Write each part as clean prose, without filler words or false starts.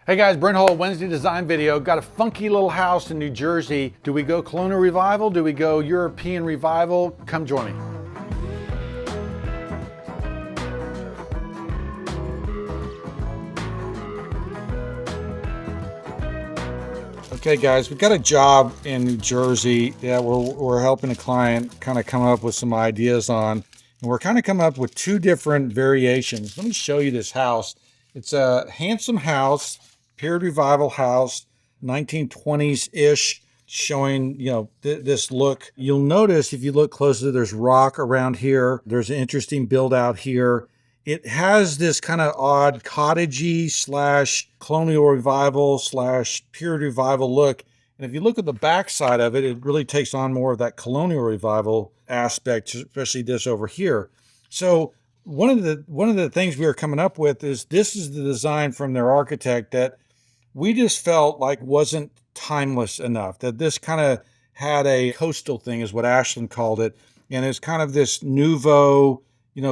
Hey guys, Brent Hull, Wednesday design video. Got a funky little house in New Jersey. Do we go Colonial Revival? Do we go European Revival? Come join me. Okay guys, we've got a job in New Jersey that we're helping a client kind of come up with some ideas on. And we're kind of coming up with two different variations. Let me show you this house. It's a handsome house, period revival house, 1920s-ish, showing, this look. You'll notice if you look closely, there's rock around here. There's an interesting build out here. It has this kind of odd cottagey / colonial revival / period revival look. And if you look at the back side of it, it really takes on more of that colonial revival aspect, especially this over here. So one of the things we are coming up with is this is the design from their architect that we just felt like wasn't timeless enough, that this kind of had a coastal thing is what Ashland called it. And it's kind of this nouveau,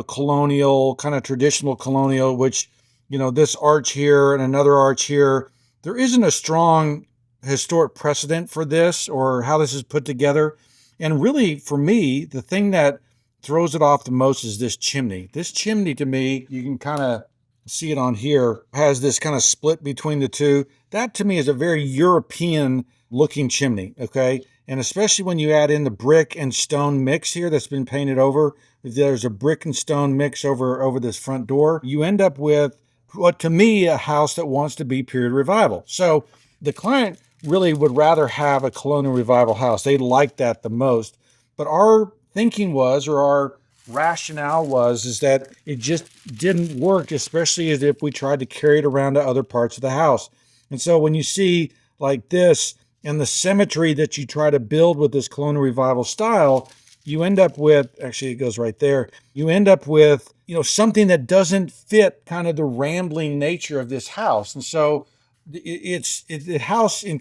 colonial, kind of traditional colonial, which, this arch here and another arch here, there isn't a strong historic precedent for this or how this is put together. And really, for me, the thing that throws it off the most is this chimney. This chimney, to me, you can kind of see it on here, has this kind of split between the two. That, to me, is a very European-looking chimney, okay? And especially when you add in the brick and stone mix here that's been painted over. If there's a brick and stone mix over this front door, you end up with what, to me, a house that wants to be period revival. So the client really would rather have a colonial revival house. They like that the most. But our thinking was, or our rationale was, is that it just didn't work, especially as if we tried to carry it around to other parts of the house. And so when you see like this and the symmetry that you try to build with this colonial revival style, you end up with, actually it goes right there, you end up with, something that doesn't fit kind of the rambling nature of this house. And so the house in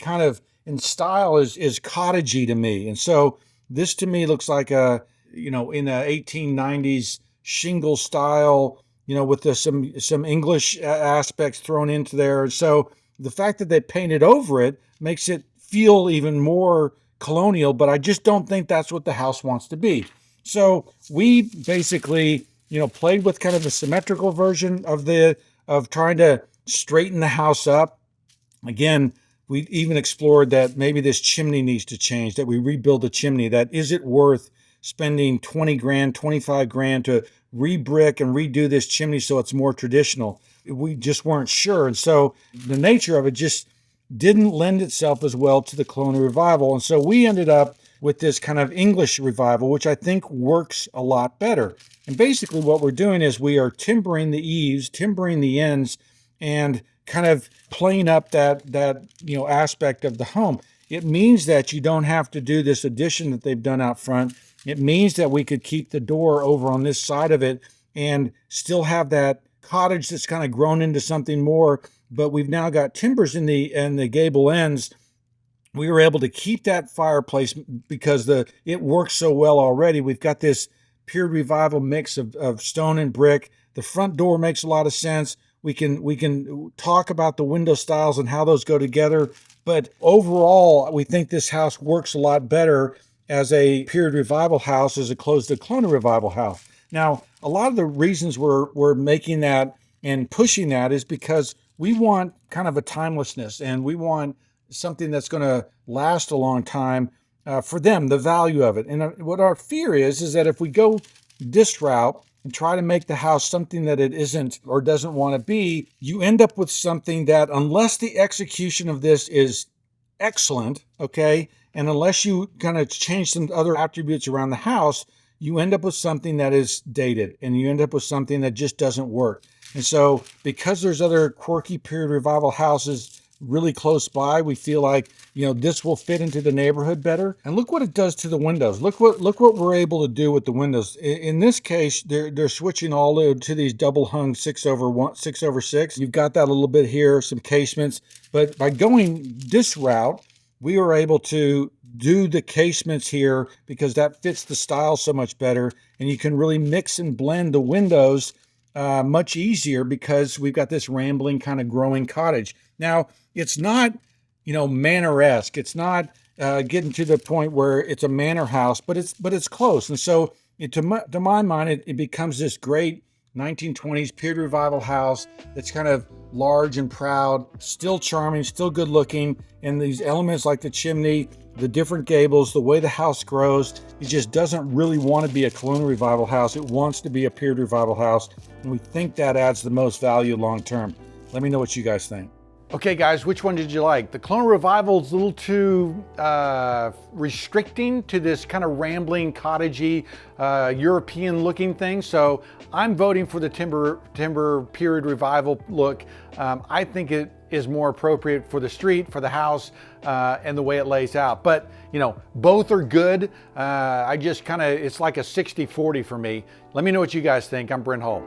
style is cottagey to me. And so this to me looks like in a 1890s shingle style, with some English aspects thrown into there. And so the fact that they painted over it makes it feel even more colonial, but I just don't think that's what the house wants to be. So we basically, played with kind of a symmetrical version of trying to straighten the house up. Again, we even explored that maybe this chimney needs to change, that we rebuild the chimney, that is it worth spending 20 grand, 25 grand to re-brick and redo this chimney so it's more traditional. We just weren't sure. And so the nature of it just didn't lend itself as well to the colonial revival. And so we ended up with this kind of English revival, which I think works a lot better. And basically what we're doing is we are timbering the eaves, timbering the ends, and kind of playing up that aspect of the home. It means that you don't have to do this addition that they've done out front. It means that we could keep the door over on this side of it and still have that cottage that's kind of grown into something more, but we've now got timbers in the gable ends. We were able to keep that fireplace because it works so well already. We've got this period revival mix of stone and brick. The front door makes a lot of sense. We can talk about the window styles and how those go together. But overall, we think this house works a lot better as a period revival house as opposed to colonial revival house. Now, a lot of the reasons we're making that and pushing that is because we want kind of a timelessness and we want something that's going to last a long time for them, the value of it. And what our fear is that if we go this route and try to make the house something that it isn't or doesn't want to be, you end up with something that, unless the execution of this is excellent, okay, and unless you kind of change some other attributes around the house, you end up with something that is dated and you end up with something that just doesn't work. And so because there's other quirky period revival houses really close by, we feel like, this will fit into the neighborhood better. And look what it does to the windows. Look what we're able to do with the windows. In this case, they're switching all to these double hung 6/6. You've got that a little bit here, some casements. But by going this route, we were able to do the casements here because that fits the style so much better. And you can really mix and blend the windows much easier because we've got this rambling kind of growing cottage. Now, it's not, manor-esque. It's not getting to the point where it's a manor house, but it's close. And so, to my mind, it becomes this great 1920s period revival house that's kind of large and proud, still charming, still good looking, and these elements like the chimney, the different gables, the way the house grows, it just doesn't really want to be a colonial revival house. It wants to be a period revival house, and we think that adds the most value long term. Let me know what you guys think. Okay, guys, which one did you like? The Colonial Revival is a little too restricting to this kind of rambling, cottagey, European-looking thing. So I'm voting for the timber period revival look. I think it is more appropriate for the street, for the house, and the way it lays out. But both are good. I just it's like a 60-40 for me. Let me know what you guys think. I'm Brent Hull.